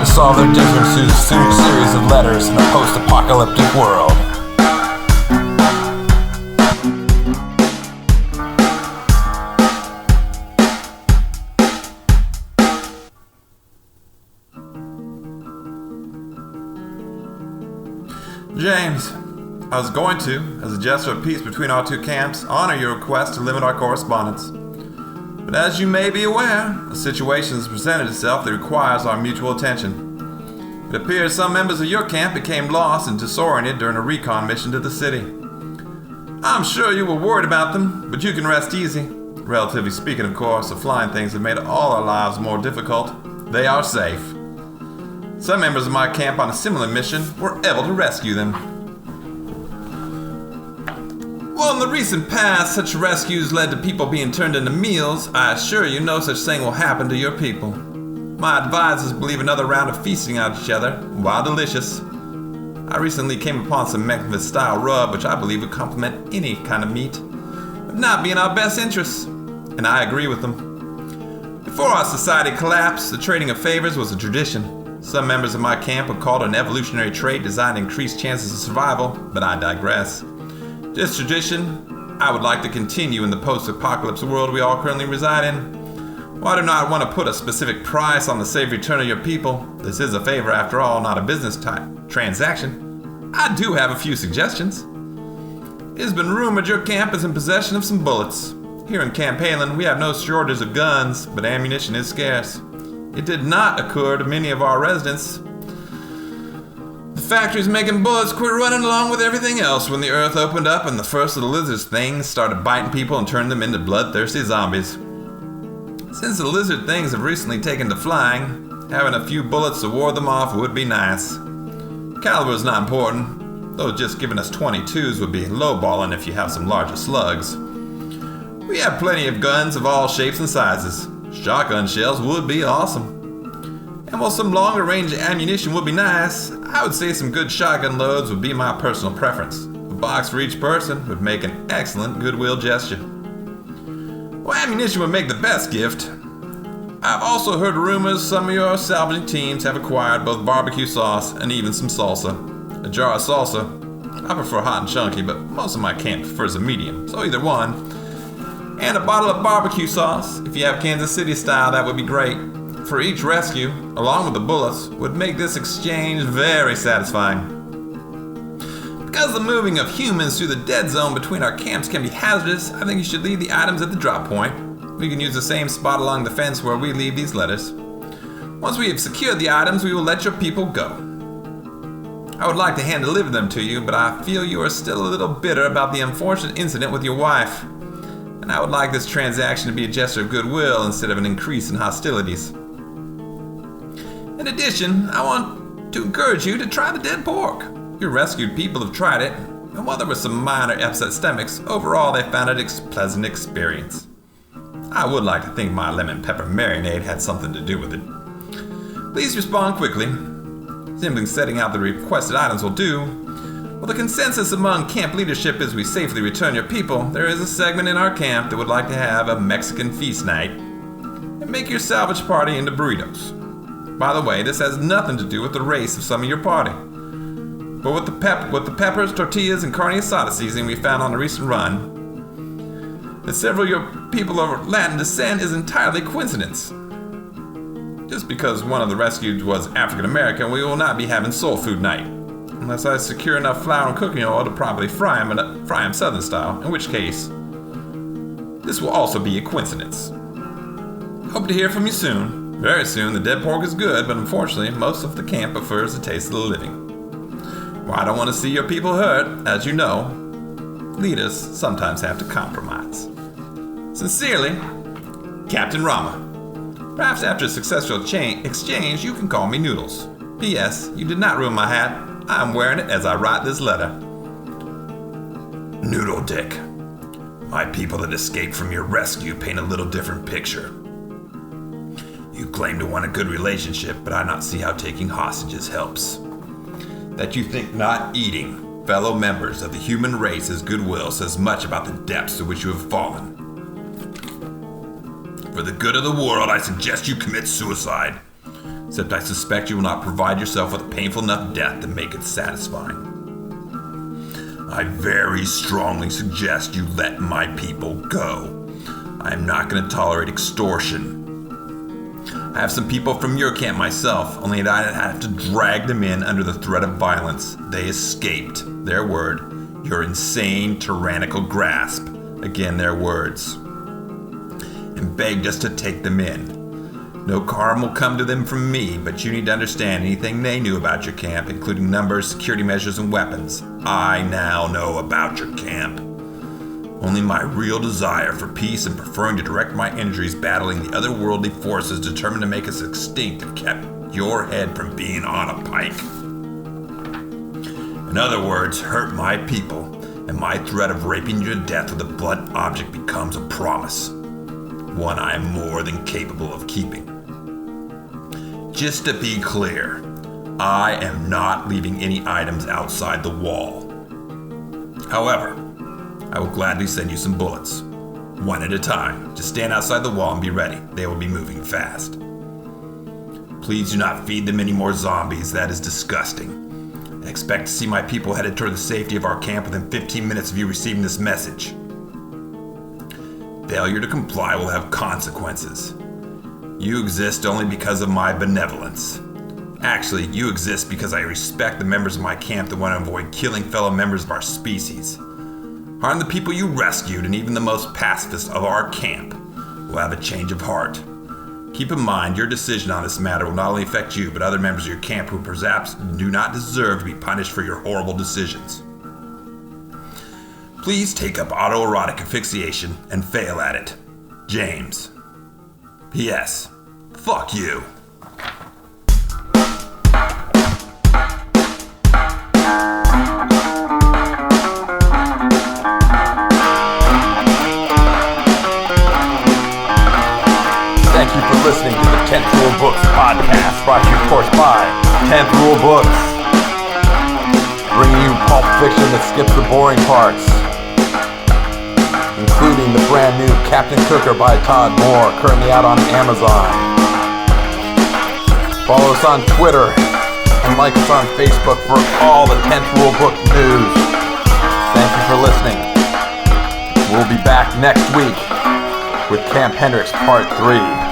to solve their differences through a series of letters in a post-apocalyptic world. James, I was going to, as a gesture of peace between our two camps, honor your request to limit our correspondence. But as you may be aware, a situation has presented itself that requires our mutual attention. It appears some members of your camp became lost and disoriented during a recon mission to the city. I'm sure you were worried about them, but you can rest easy. Relatively speaking, of course, the flying things have made all our lives more difficult. They are safe. Some members of my camp on a similar mission were able to rescue them. While in the recent past such rescues led to people being turned into meals, I assure you no such thing will happen to your people. My advisors believe another round of feasting on each other, while delicious. I recently came upon some Memphis-style rub which I believe would complement any kind of meat, but not be in our best interests, and I agree with them. Before our society collapsed, the trading of favors was a tradition. Some members of my camp would call it an evolutionary trait designed to increase chances of survival, but I digress. This tradition, I would like to continue in the post-apocalypse world we all currently reside in. While I do not want to put a specific price on the safe return of your people, this is a favor after all, not a business type transaction, I do have a few suggestions. It has been rumored your camp is in possession of some bullets. Here in Camp Hendrix, we have no shortage of guns, but ammunition is scarce. It did not occur to many of our residents. The factories making bullets quit running along with everything else when the earth opened up and the first of the lizard things started biting people and turned them into bloodthirsty zombies. Since the lizard things have recently taken to flying, having a few bullets to ward them off would be nice. Caliber is not important, though just giving us 22s would be lowballing if you have some larger slugs. We have plenty of guns of all shapes and sizes. Shotgun shells would be awesome. And while some longer range ammunition would be nice, I would say some good shotgun loads would be my personal preference. A box for each person would make an excellent goodwill gesture. Well, ammunition would make the best gift. I've also heard rumors some of your salvaging teams have acquired both barbecue sauce and even some salsa. A jar of salsa. I prefer hot and chunky, but most of my camp prefers a medium, so either one. And a bottle of barbecue sauce. If you have Kansas City style, that would be great. For each rescue, along with the bullets, would make this exchange very satisfying. Because the moving of humans through the dead zone between our camps can be hazardous, I think you should leave the items at the drop point. We can use the same spot along the fence where we leave these letters. Once we have secured the items, we will let your people go. I would like to hand deliver them to you, but I feel you are still a little bitter about the unfortunate incident with your wife. And I would like this transaction to be a gesture of goodwill instead of an increase in hostilities. In addition, I want to encourage you to try the dead pork. Your rescued people have tried it, and while there were some minor upset stomachs, overall they found it a pleasant experience. I would like to think my lemon pepper marinade had something to do with it. Please respond quickly. Simply setting out the requested items will do. Well, the consensus among camp leadership is we safely return your people. There is a segment in our camp that would like to have a Mexican feast night and make your salvage party into burritos. By the way, this has nothing to do with the race of some of your party. But with the peppers, tortillas, and carne asada seasoning we found on a recent run, that several of your people of Latin descent is entirely coincidence. Just because one of the rescued was African American, we will not be having soul food night. Unless I secure enough flour and cooking oil to properly fry him Southern style, in which case, this will also be a coincidence. Hope to hear from you soon. Very soon. The dead pork is good, but unfortunately, most of the camp prefers the taste of the living. Well, I don't want to see your people hurt. As you know, leaders sometimes have to compromise. Sincerely, Captain Rama. Perhaps after a successful exchange, you can call me Noodles. P.S. You did not ruin my hat. I am wearing it as I write this letter. Noodle Dick. My people that escaped from your rescue paint a little different picture. You claim to want a good relationship, but I not see how taking hostages helps. That you think not eating fellow members of the human race's goodwill says much about the depths to which you have fallen. For the good of the world, I suggest you commit suicide. except I suspect you will not provide yourself with a painful enough death to make it satisfying. I very strongly suggest you let my people go. I am not going to tolerate extortion. I have some people from your camp myself, only that I'd have to drag them in under the threat of violence. They escaped. Their word. Your insane, tyrannical grasp. Again, their words. And begged us to take them in. No harm will come to them from me, but you need to understand anything they knew about your camp, including numbers, security measures, and weapons. I now know about your camp. Only my real desire for peace and preferring to direct my energies battling the otherworldly forces determined to make us extinct have kept your head from being on a pike. In other words, hurt my people, and my threat of raping you to death with a blunt object becomes a promise. One I am more than capable of keeping. Just to be clear, I am not leaving any items outside the wall. However, I will gladly send you some bullets. One at a time. Just stand outside the wall and be ready. They will be moving fast. Please do not feed them any more zombies. That is disgusting. I expect to see my people headed toward the safety of our camp within 15 minutes of you receiving this message. Failure to comply will have consequences. You exist only because of my benevolence. Actually, you exist because I respect the members of my camp that want to avoid killing fellow members of our species. Harm the people you rescued, and even the most pacifist of our camp will have a change of heart. Keep in mind, your decision on this matter will not only affect you, but other members of your camp who perhaps do not deserve to be punished for your horrible decisions. Please take up autoerotic asphyxiation and fail at it. James. P.S. Fuck you. Thank you for listening to the 10th Rule Books podcast, brought to you, of course, by 10th Rule Books. Bringing you pulp fiction that skips the boring parts, including the brand new Captain Cooker by Todd Moore, currently out on Amazon. Follow us on Twitter and like us on Facebook for all the 10th Rule Book news. Thank you for listening. We'll be back next week with Camp Hendrix Part 3.